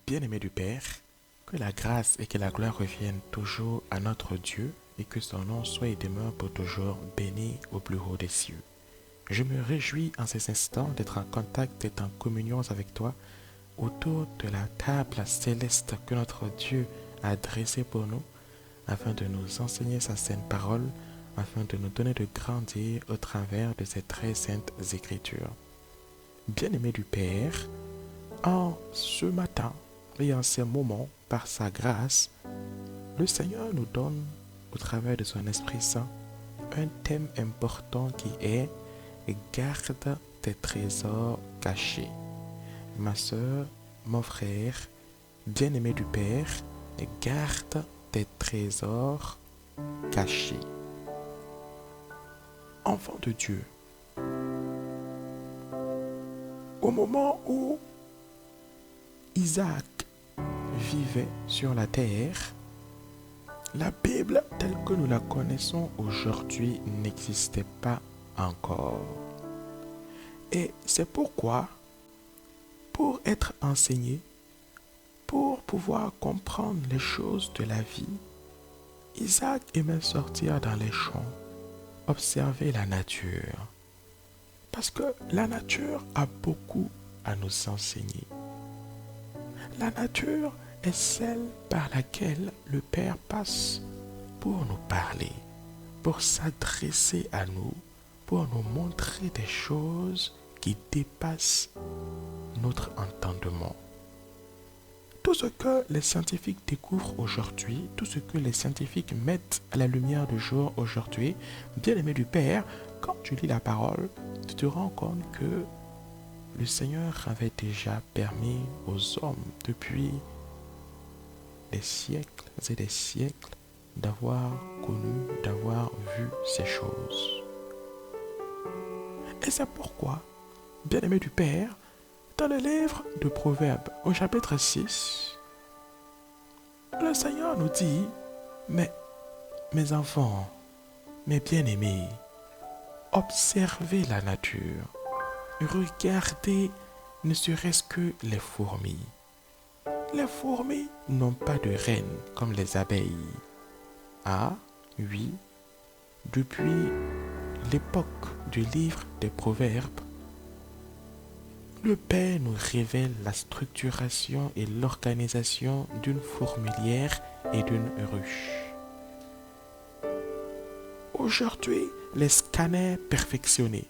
Bien-aimé du Père, que la grâce et que la gloire reviennent toujours à notre Dieu et que son nom soit et demeure pour toujours béni au plus haut des cieux. Je me réjouis en ces instants d'être en contact et en communion avec toi autour de la table céleste que notre Dieu a dressée pour nous afin de nous enseigner sa sainte parole, afin de nous donner de grandir au travers de ces très saintes écritures. Bien-aimé du Père, en ce matin et en ces moments, par sa grâce, le Seigneur nous donne, au travers de son Esprit Saint, un thème important qui est garde tes trésors cachés. Ma sœur, mon frère, bien-aimé du Père, garde tes trésors cachés. Enfant de Dieu, au moment où Isaac vivait sur la terre, la Bible telle que nous la connaissons aujourd'hui n'existait pas encore. Et c'est pourquoi, pour être enseigné, pour pouvoir comprendre les choses de la vie, Isaac aimait sortir dans les champs, observer la nature. Parce que la nature a beaucoup à nous enseigner. La nature est celle par laquelle le Père passe pour nous parler, pour s'adresser à nous, pour nous montrer des choses qui dépassent notre entendement. Tout ce que les scientifiques découvrent aujourd'hui, tout ce que les scientifiques mettent à la lumière du jour aujourd'hui, bien-aimé du Père, quand tu lis la parole, tu te rends compte que le Seigneur avait déjà permis aux hommes depuis des siècles et des siècles d'avoir connu, d'avoir vu ces choses. Et c'est pourquoi, bien-aimé du Père, dans le livre de Proverbes, au chapitre 6, le Seigneur nous dit, mais mes enfants, mes bien-aimés, observez la nature, regardez ne serait-ce que les fourmis. Les fourmis n'ont pas de reine comme les abeilles. Ah, oui, depuis l'époque du livre des Proverbes, le Père nous révèle la structuration et l'organisation d'une fourmilière et d'une ruche. Aujourd'hui, les scanners perfectionnés,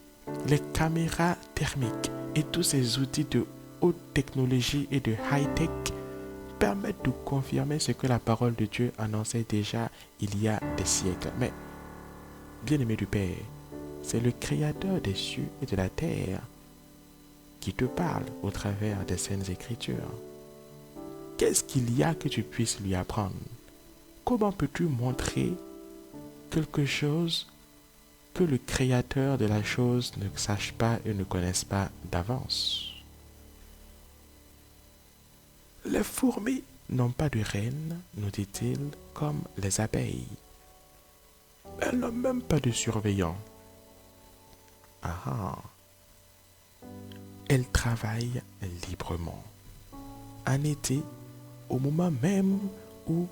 les caméras thermiques et tous ces outils de haute technologie et de high-tech permettent de confirmer ce que la parole de Dieu annonçait déjà il y a des siècles. Mais, bien-aimé du Père, c'est le Créateur des cieux et de la terre qui te parle au travers des saintes écritures. Qu'est-ce qu'il y a que tu puisses lui apprendre? Comment peux-tu montrer quelque chose que le créateur de la chose ne sache pas et ne connaisse pas d'avance? Les fourmis n'ont pas de reine, nous dit-il, comme les abeilles. Elles n'ont même pas de surveillant. Ah ah. Elles travaillent librement. En été, au moment même où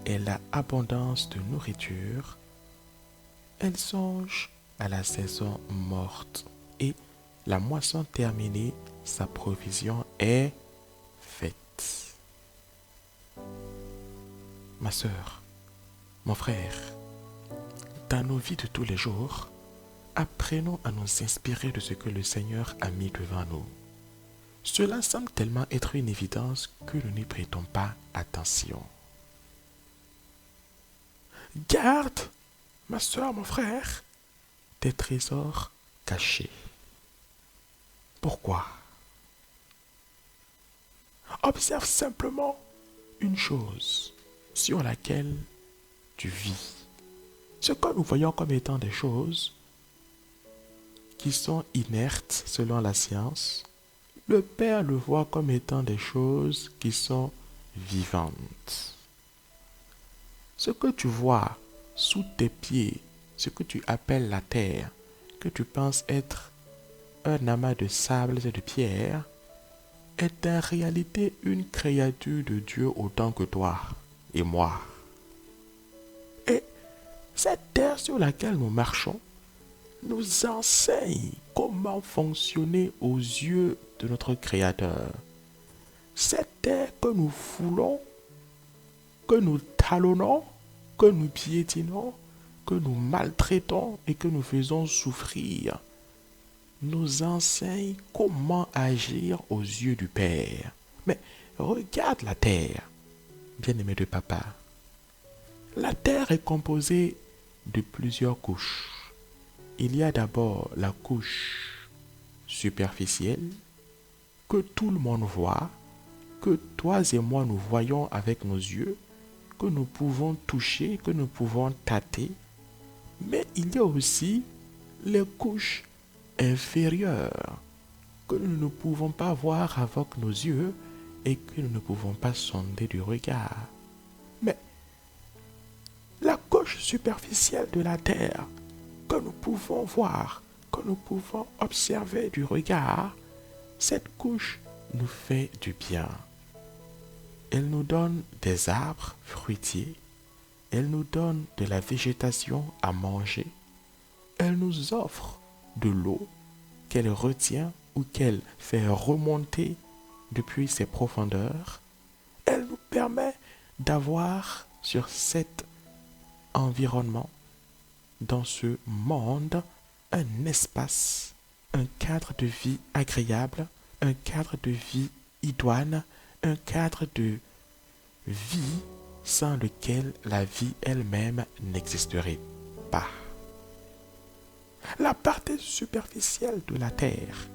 elle a abondance de nourriture, elle songe à la saison morte et la moisson terminée, sa provision est faite. Ma sœur, mon frère, dans nos vies de tous les jours, apprenons à nous inspirer de ce que le Seigneur a mis devant nous. Cela semble tellement être une évidence que nous n'y prêtons pas attention. Garde, ma soeur, mon frère, tes trésors cachés. Pourquoi? Observe simplement une chose sur laquelle tu vis. Ce que nous voyons comme étant des choses qui sont inertes selon la science, le Père le voit comme étant des choses qui sont vivantes. Ce que tu vois sous tes pieds, ce que tu appelles la terre, que tu penses être un amas de sable et de pierres, est en réalité une créature de Dieu autant que toi et moi. Et cette terre sur laquelle nous marchons nous enseigne comment fonctionner aux yeux de notre Créateur. Cette terre que nous foulons, que nous talonnons, que nous piétinons, que nous maltraitons et que nous faisons souffrir, nous enseigne comment agir aux yeux du Père. Mais regarde la terre, bien-aimé de papa. La terre est composée de plusieurs couches. Il y a d'abord la couche superficielle que tout le monde voit, que toi et moi nous voyons avec nos yeux, que nous pouvons toucher, que nous pouvons tâter. Mais il y a aussi les couches inférieures que nous ne pouvons pas voir avec nos yeux et que nous ne pouvons pas sonder du regard. Mais la couche superficielle de la terre que nous pouvons voir, que nous pouvons observer du regard, cette couche nous fait du bien. Elle nous donne des arbres fruitiers, elle nous donne de la végétation à manger, elle nous offre de l'eau qu'elle retient ou qu'elle fait remonter depuis ses profondeurs. Elle nous permet d'avoir sur cet environnement, dans ce monde, un espace, un cadre de vie agréable, un cadre de vie idoine, un cadre de vie sans lequel la vie elle-même n'existerait pas. La partie superficielle de la Terre,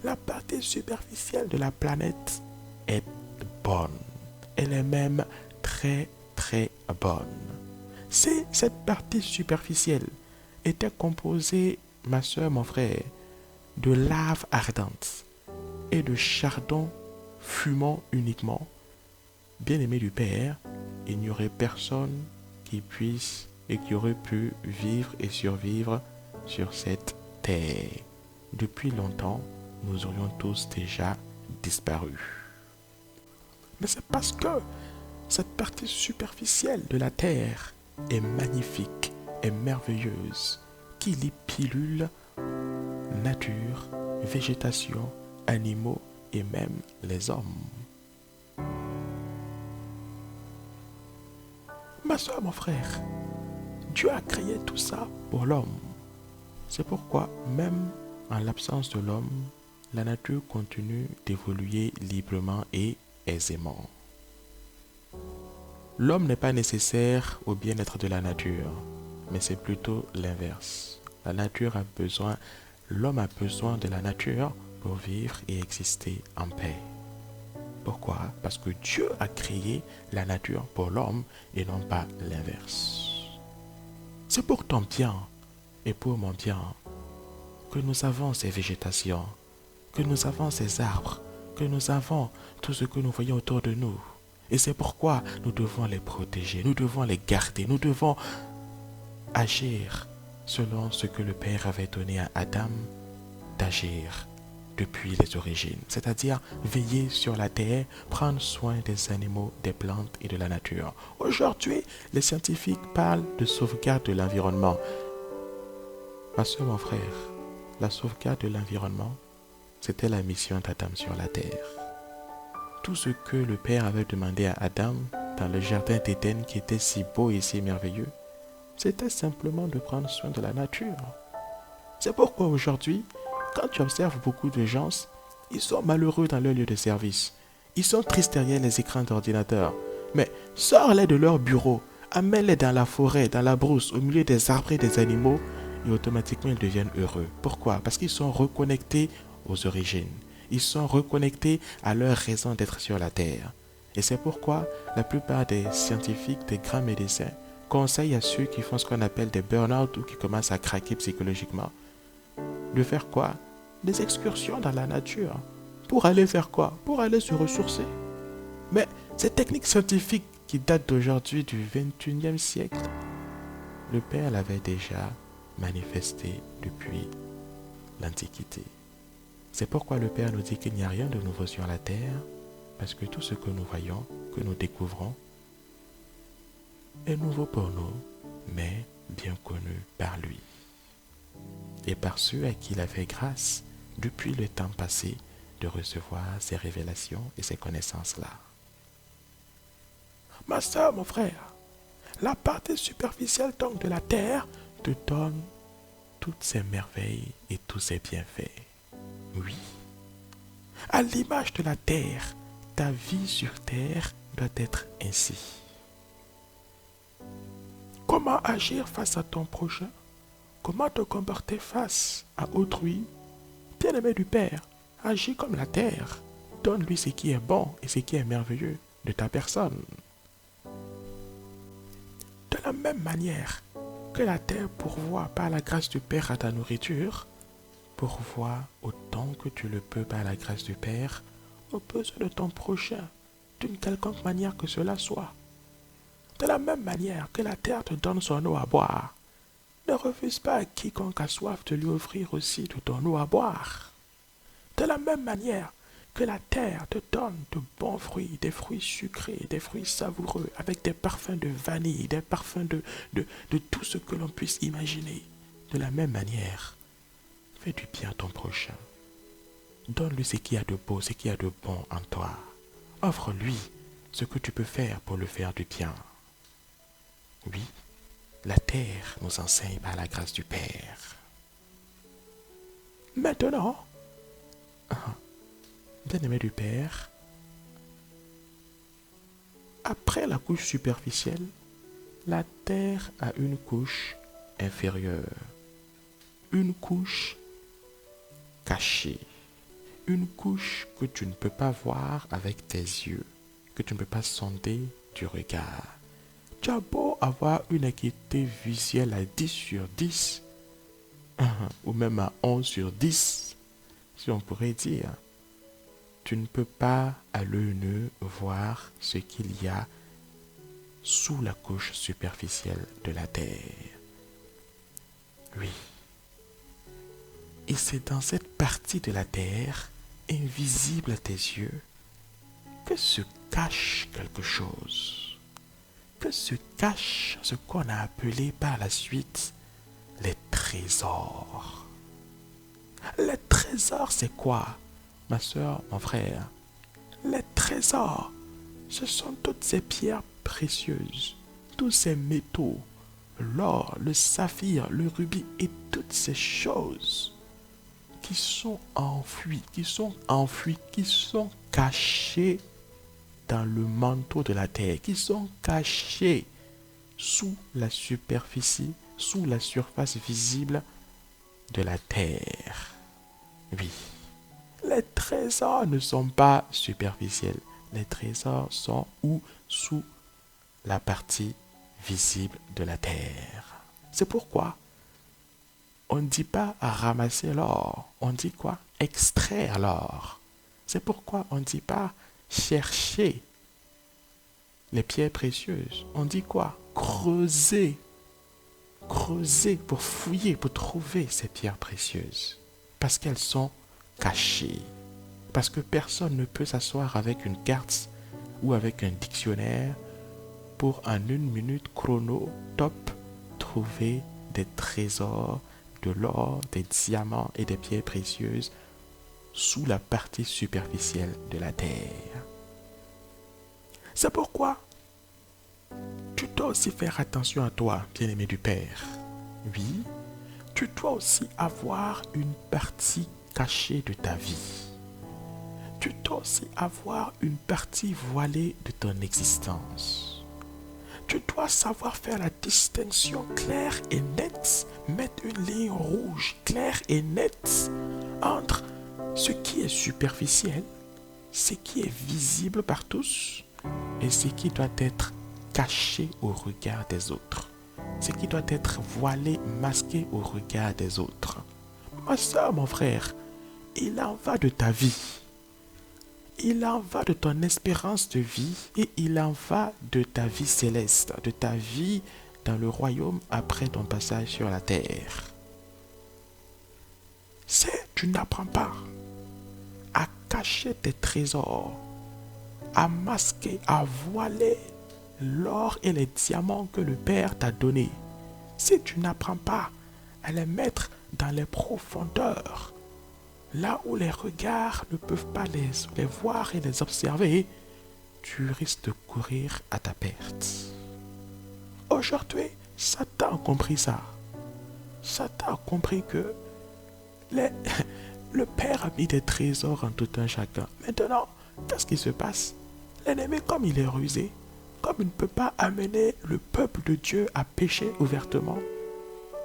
la partie superficielle de la planète est bonne. Elle est même très très bonne. Si cette partie superficielle était composée, ma soeur, mon frère, de lave ardente et de chardon fumant uniquement, bien-aimé du Père, il n'y aurait personne qui puisse et qui aurait pu vivre et survivre sur cette terre. Depuis longtemps, nous aurions tous déjà disparu. Mais c'est parce que cette partie superficielle de la terre est magnifique et merveilleuse, qui lie pilules, nature, végétation, animaux et même les hommes. Ma soeur, mon frère, Dieu a créé tout ça pour l'homme. C'est pourquoi, même en l'absence de l'homme, la nature continue d'évoluer librement et aisément. L'homme n'est pas nécessaire au bien-être de la nature, mais c'est plutôt l'inverse. L'homme a besoin de la nature pour vivre et exister en paix. Pourquoi? Parce que Dieu a créé la nature pour l'homme et non pas l'inverse. C'est pour ton bien et pour mon bien que nous avons ces végétations, que nous avons ces arbres, que nous avons tout ce que nous voyons autour de nous. Et c'est pourquoi nous devons les protéger, nous devons les garder, nous devons agir selon ce que le Père avait donné à Adam d'agir depuis les origines, c'est-à-dire veiller sur la terre, prendre soin des animaux, des plantes et de la nature. Aujourd'hui, les scientifiques parlent de sauvegarde de l'environnement. Ma soeur, mon frère, la sauvegarde de l'environnement, c'était la mission d'Adam sur la terre. Tout ce que le Père avait demandé à Adam dans le jardin d'Éden qui était si beau et si merveilleux, c'était simplement de prendre soin de la nature. C'est pourquoi aujourd'hui, quand tu observes beaucoup de gens, ils sont malheureux dans leur lieu de service. Ils sont tristes derrière les écrans d'ordinateur. Mais sors-les de leur bureau, amène-les dans la forêt, dans la brousse, au milieu des arbres et des animaux, et automatiquement ils deviennent heureux. Pourquoi? Parce qu'ils sont reconnectés aux origines. Ils sont reconnectés à leur raison d'être sur la terre. Et c'est pourquoi la plupart des scientifiques, des grands médecins, conseillent à ceux qui font ce qu'on appelle des burn-out ou qui commencent à craquer psychologiquement, de faire quoi? Des excursions dans la nature. Pour aller faire quoi? Pour aller se ressourcer. Mais ces techniques scientifiques qui datent d'aujourd'hui du 21e siècle, le Père l'avait déjà manifesté depuis l'Antiquité. C'est pourquoi le Père nous dit qu'il n'y a rien de nouveau sur la terre, parce que tout ce que nous voyons, que nous découvrons, est nouveau pour nous, mais bien connu par lui. Et par ceux à qui il a fait grâce, depuis le temps passé, de recevoir ces révélations et ces connaissances-là. Ma soeur, mon frère, la partie superficielle donc de la terre te donne toutes ces merveilles et tous ces bienfaits. Oui. À l'image de la terre, ta vie sur terre doit être ainsi. Comment agir face à ton prochain? Comment te comporter face à autrui? Bien-aimé du Père, agis comme la terre. Donne-lui ce qui est bon et ce qui est merveilleux de ta personne. De la même manière que la terre pourvoit par la grâce du Père à ta nourriture, pourvois autant que tu le peux par la grâce du Père aux besoins de ton prochain, d'une quelconque manière que cela soit. De la même manière que la terre te donne son eau à boire, ne refuse pas à quiconque a soif de lui offrir aussi de ton eau à boire. De la même manière que la terre te donne de bons fruits, des fruits sucrés, des fruits savoureux, avec des parfums de vanille, des parfums de tout ce que l'on puisse imaginer. De la même manière, fais du bien à ton prochain. Donne-lui ce qu'il y a de beau, ce qu'il y a de bon en toi. Offre-lui ce que tu peux faire pour le faire du bien. Oui, la terre nous enseigne par la grâce du Père. Maintenant, bien-aimé du Père, après la couche superficielle, la terre a une couche inférieure, une couche cachée, une couche que tu ne peux pas voir avec tes yeux, que tu ne peux pas sonder du regard. Tu as beau avoir une acuité visuelle à 10 sur 10, ou même à 11 sur 10, si on pourrait dire, tu ne peux pas à l'œil nu voir ce qu'il y a sous la couche superficielle de la terre. Oui. Et c'est dans cette partie de la terre, invisible à tes yeux, que se cache quelque chose. Que se cache ce qu'on a appelé par la suite les trésors. Les trésors, c'est quoi, ma soeur, mon frère? Les trésors, ce sont toutes ces pierres précieuses, tous ces métaux, l'or, le saphir, le rubis et toutes ces choses qui sont enfouies, qui sont cachées dans le manteau de la terre, qui sont cachées sous la superficie, sous la surface visible de la terre. Oui, les trésors ne sont pas superficiels. Les trésors sont sous la partie visible de la terre. C'est pourquoi on ne dit pas ramasser l'or, on dit quoi? Extraire l'or. C'est pourquoi on ne dit pas chercher les pierres précieuses. On dit quoi? Creuser. Creuser pour fouiller, pour trouver ces pierres précieuses. Parce qu'elles sont cachées. Parce que personne ne peut s'asseoir avec une carte ou avec un dictionnaire pour en 1 minute chrono top trouver des trésors, de l'or, des diamants et des pierres précieuses sous la partie superficielle de la terre. C'est pourquoi tu dois aussi faire attention à toi, bien-aimé du Père. Oui, tu dois aussi avoir une partie cachée de ta vie. Tu dois aussi avoir une partie voilée de ton existence. Tu dois savoir faire la distinction claire et nette, mettre une ligne rouge claire et nette entre ce qui est superficiel, ce qui est visible par tous et ce qui doit être caché au regard des autres, ce qui doit être voilé, masqué au regard des autres. Ma soeur, mon frère, il en va de ta vie. Il en va de ton espérance de vie et il en va de ta vie céleste, de ta vie dans le royaume après ton passage sur la terre. Tu n'apprends pas. caché tes trésors, à masquer, à voiler l'or et les diamants que le Père t'a donnés. Si tu n'apprends pas à les mettre dans les profondeurs, là où les regards ne peuvent pas les voir et les observer, tu risques de courir à ta perte. Aujourd'hui, Satan a compris ça. Satan a compris que le Père a mis des trésors en tout un chacun. Maintenant, qu'est-ce qui se passe? L'ennemi, comme il est rusé, comme il ne peut pas amener le peuple de Dieu à pécher ouvertement,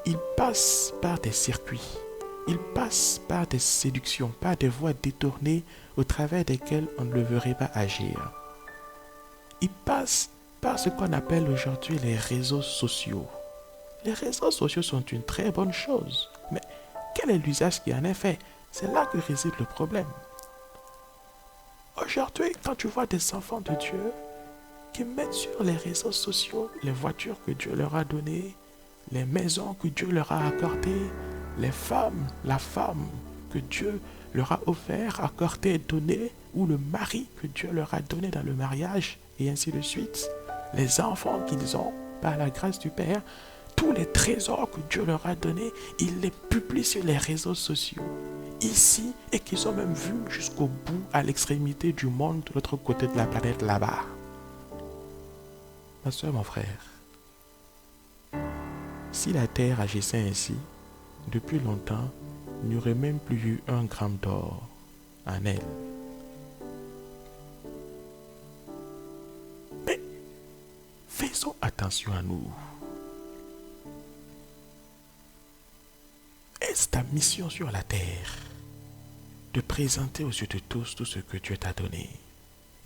il passe par des circuits. Il passe par des séductions, par des voies détournées au travers desquelles on ne le verrait pas agir. Il passe par ce qu'on appelle aujourd'hui les réseaux sociaux. Les réseaux sociaux sont une très bonne chose, mais quel est l'usage qui en est fait? C'est là que réside le problème. Aujourd'hui, quand tu vois des enfants de Dieu qui mettent sur les réseaux sociaux les voitures que Dieu leur a données, les maisons que Dieu leur a accordées, les femmes, la femme que Dieu leur a offert, accordé, donné, ou le mari que Dieu leur a donné dans le mariage, et ainsi de suite, les enfants qu'ils ont par la grâce du Père, tous les trésors que Dieu leur a donnés, ils les publient sur les réseaux sociaux, ici, et qu'ils ont même vu jusqu'au bout, à l'extrémité du monde, de l'autre côté de la planète là-bas. Ma soeur, mon frère, si la terre agissait ainsi, depuis longtemps, il n'y aurait même plus eu un gramme d'or en elle. Mais faisons attention à nous. Est-ce ta mission sur la terre de présenter aux yeux de tous tout ce que Dieu t'a donné?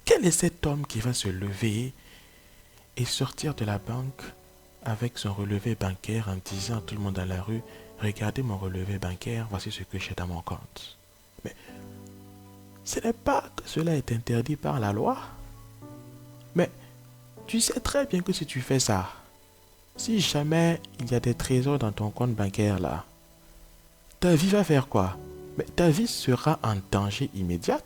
Quel est cet homme qui va se lever et sortir de la banque avec son relevé bancaire en disant à tout le monde dans la rue: regardez mon relevé bancaire, voici ce que j'ai dans mon compte. Mais ce n'est pas que cela est interdit par la loi. Mais tu sais très bien que si tu fais ça, si jamais il y a des trésors dans ton compte bancaire là, ta vie va faire quoi? Mais ta vie sera en danger immédiat.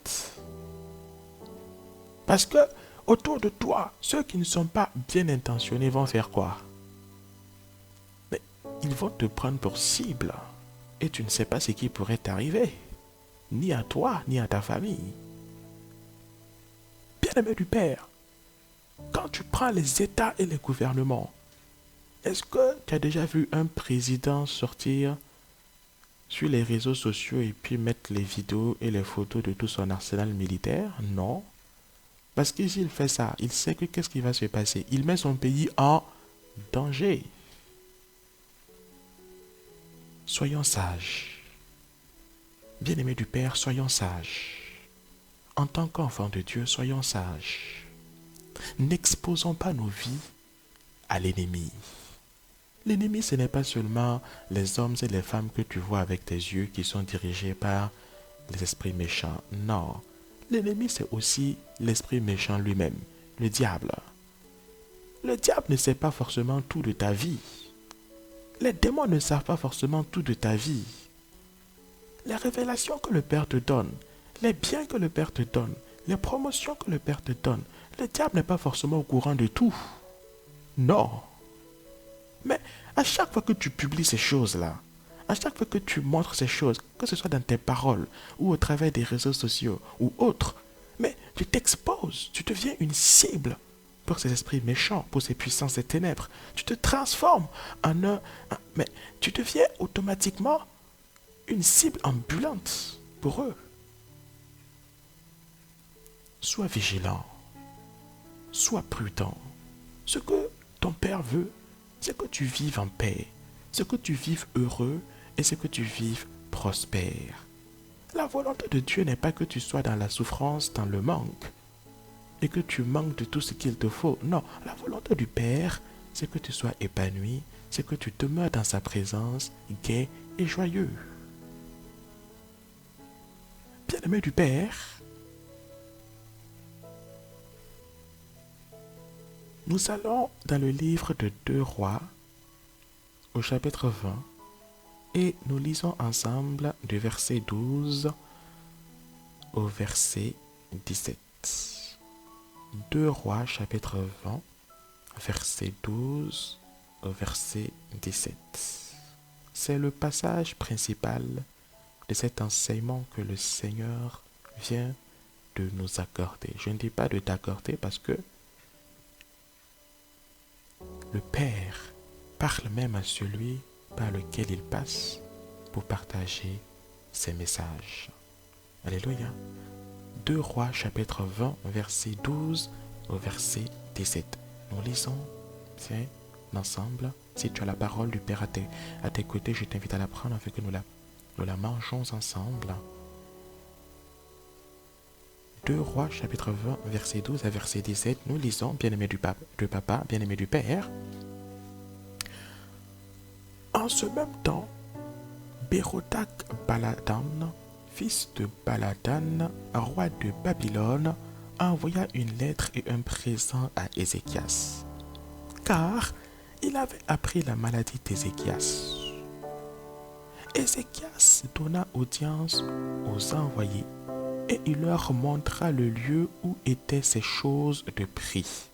Parce que autour de toi, ceux qui ne sont pas bien intentionnés vont faire quoi? Mais ils vont te prendre pour cible. Et tu ne sais pas ce qui pourrait t'arriver. Ni à toi, ni à ta famille. Bien-aimé du Père, quand tu prends les États et les gouvernements, est-ce que tu as déjà vu un président sortir sur les réseaux sociaux et puis mettre les vidéos et les photos de tout son arsenal militaire? Non. Parce que s'il fait ça, il sait que qu'est-ce qui va se passer? Il met son pays en danger. Soyons sages. Bien-aimés du Père, soyons sages. En tant qu'enfants de Dieu, soyons sages. N'exposons pas nos vies à l'ennemi. L'ennemi, ce n'est pas seulement les hommes et les femmes que tu vois avec tes yeux qui sont dirigés par les esprits méchants. Non. L'ennemi, c'est aussi l'esprit méchant lui-même, le diable. Le diable ne sait pas forcément tout de ta vie. Les démons ne savent pas forcément tout de ta vie. Les révélations que le Père te donne, les biens que le Père te donne, les promotions que le Père te donne, le diable n'est pas forcément au courant de tout. Non. Mais à chaque fois que tu publies ces choses-là, à chaque fois que tu montres ces choses, que ce soit dans tes paroles ou au travers des réseaux sociaux ou autres, mais tu t'exposes, tu deviens une cible pour ces esprits méchants, pour ces puissances des ténèbres. Tu te transformes mais tu deviens automatiquement une cible ambulante pour eux. Sois vigilant, sois prudent. Ce que ton Père veut, c'est que tu vives en paix, c'est que tu vives heureux et c'est que tu vives prospère. La volonté de Dieu n'est pas que tu sois dans la souffrance, dans le manque, et que tu manques de tout ce qu'il te faut. Non, la volonté du Père, c'est que tu sois épanoui, c'est que tu demeures dans sa présence, gai et joyeux. Bien-aimé du Père, nous allons dans le livre de 2 Rois, au chapitre 20, et nous lisons ensemble du verset 12 au verset 17. 2 Rois chapitre 20, verset 12 au verset 17. C'est le passage principal de cet enseignement que le Seigneur vient de nous accorder. Je ne dis pas de t'accorder parce que le Père parle même à celui par lequel il passe pour partager ses messages. Alléluia. 2 Rois chapitre 20, verset 12 au verset 17. Nous lisons, tiens, ensemble. Si tu as la parole du Père à tes côtés, je t'invite à la prendre afin que nous la mangeons ensemble. 2 Rois chapitre 20, verset 12 à verset 17. Nous lisons, bien-aimé du papa, bien-aimé du Père. En ce même temps, Bérodak Baladan, fils de Baladan, roi de Babylone, envoya une lettre et un présent à Ézéchias, car il avait appris la maladie d'Ézéchias. Ézéchias donna audience aux envoyés et il leur montra le lieu où étaient ces choses de prix,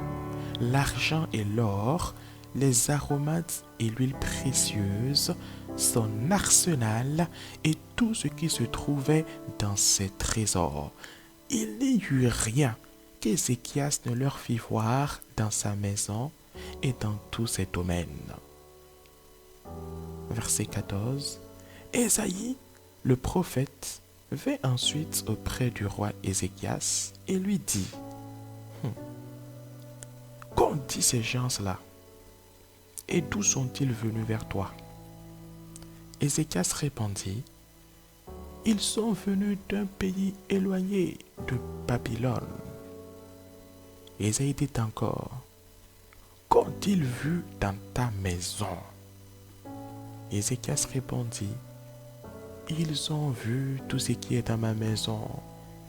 l'argent et l'or, les aromates et l'huile précieuse, son arsenal et tout ce qui se trouvait dans ses trésors. Il n'y eut rien qu'Ézéchias ne leur fit voir dans sa maison et dans tous ses domaines. Verset 14. Ésaïe, le prophète, vint ensuite auprès du roi Ézéchias et lui dit, qu'ont dit ces gens-là? Et d'où sont-ils venus vers toi? Ézéchias répondit, ils sont venus d'un pays éloigné de Babylone. Ésaïe dit encore, qu'ont-ils vu dans ta maison? Ézéchias répondit, ils ont vu tout ce qui est dans ma maison.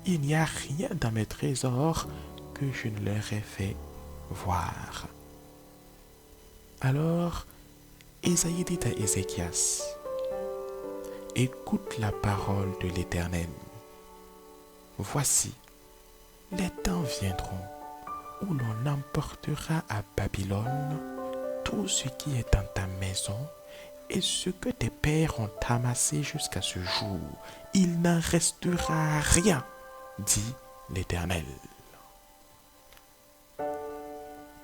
Il n'y a rien dans mes trésors que je ne leur ai fait voir. Alors, Ésaïe dit à Ézéchias, écoute la parole de l'Éternel. Voici, les temps viendront où l'on emportera à Babylone tout ce qui est dans ta maison et ce que tes pères ont amassé jusqu'à ce jour. Il n'en restera rien, dit l'Éternel.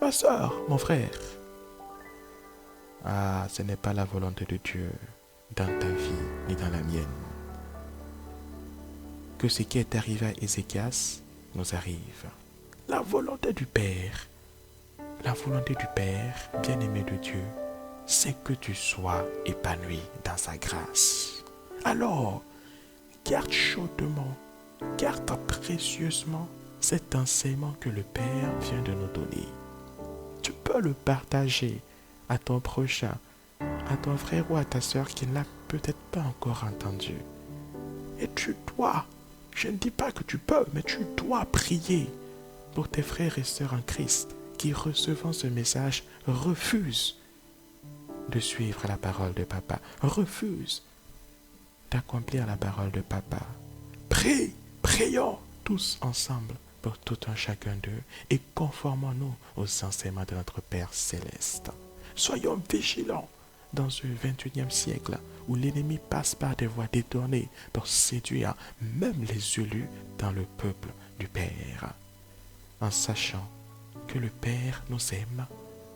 Ma sœur, mon frère, ce n'est pas la volonté de Dieu dans ta vie ni dans la mienne que ce qui est arrivé à Ézéchias nous arrive. La volonté du Père, bien-aimé de Dieu, c'est que tu sois épanoui dans sa grâce. Alors, garde chaudement, garde précieusement cet enseignement que le Père vient de nous donner. Tu peux le partager à ton prochain, à ton frère ou à ta soeur qui ne l'a peut-être pas encore entendu. Et tu dois, je ne dis pas que tu peux, mais tu dois prier pour tes frères et sœurs en Christ qui, recevant ce message, refusent de suivre la parole de papa, refusent d'accomplir la parole de papa. Prions tous ensemble pour tout un chacun d'eux et conformons-nous aux enseignements de notre Père céleste. Soyons vigilants dans ce 21e siècle où l'ennemi passe par des voies détournées pour séduire même les élus dans le peuple du Père. En sachant que le Père nous aime,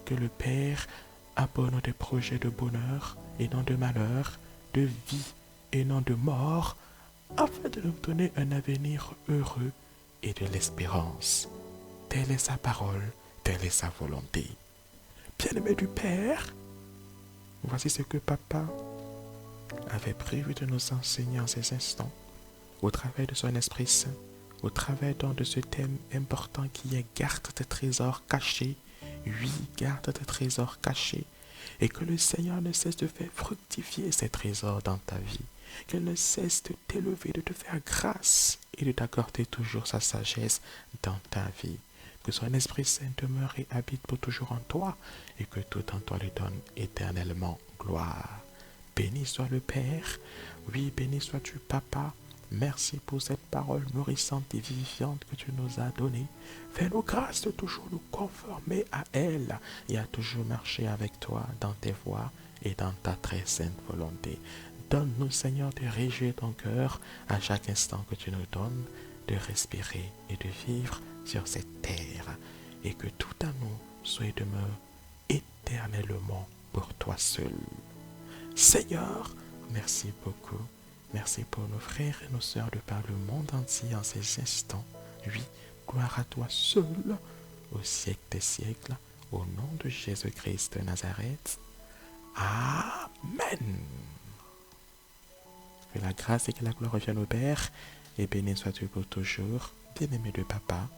que le Père a pour nous des projets de bonheur et non de malheur, de vie et non de mort, afin de nous donner un avenir heureux et de l'espérance. Telle est sa parole, telle est sa volonté. Bien-aimé du Père, voici ce que papa avait prévu de nous enseigner en ces instants, au travers de son Esprit Saint, au travers donc de ce thème important qui est garde tes trésors cachés. Oui, garde tes trésors cachés. Et que le Seigneur ne cesse de faire fructifier ces trésors dans ta vie. Qu'il ne cesse de t'élever, de te faire grâce et de t'accorder toujours sa sagesse dans ta vie. Que son Esprit Saint demeure et habite pour toujours en toi et que tout en toi lui donne éternellement gloire. Béni soit le Père, oui, béni sois-tu Papa, Merci pour cette parole nourrissante et vivifiante que tu nous as donnée. Fais-nous grâce de toujours nous conformer à elle et à toujours marcher avec toi dans tes voies et dans ta très sainte volonté. Donne-nous, Seigneur, de réjouir ton cœur à chaque instant que tu nous donnes, de respirer et de vivre sur cette terre, et que tout à nous soit et demeure éternellement pour toi seul. Seigneur, merci beaucoup. Merci pour nos frères et nos sœurs de par le monde entier en ces instants. Oui, gloire à toi seul, au siècle des siècles, au nom de Jésus-Christ de Nazareth. Amen. Que la grâce et que la gloire reviennent au Père, et béni sois-tu pour toujours, bien-aimé de Papa.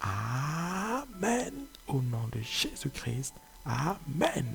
Amen. Au nom de Jésus-Christ. Amen.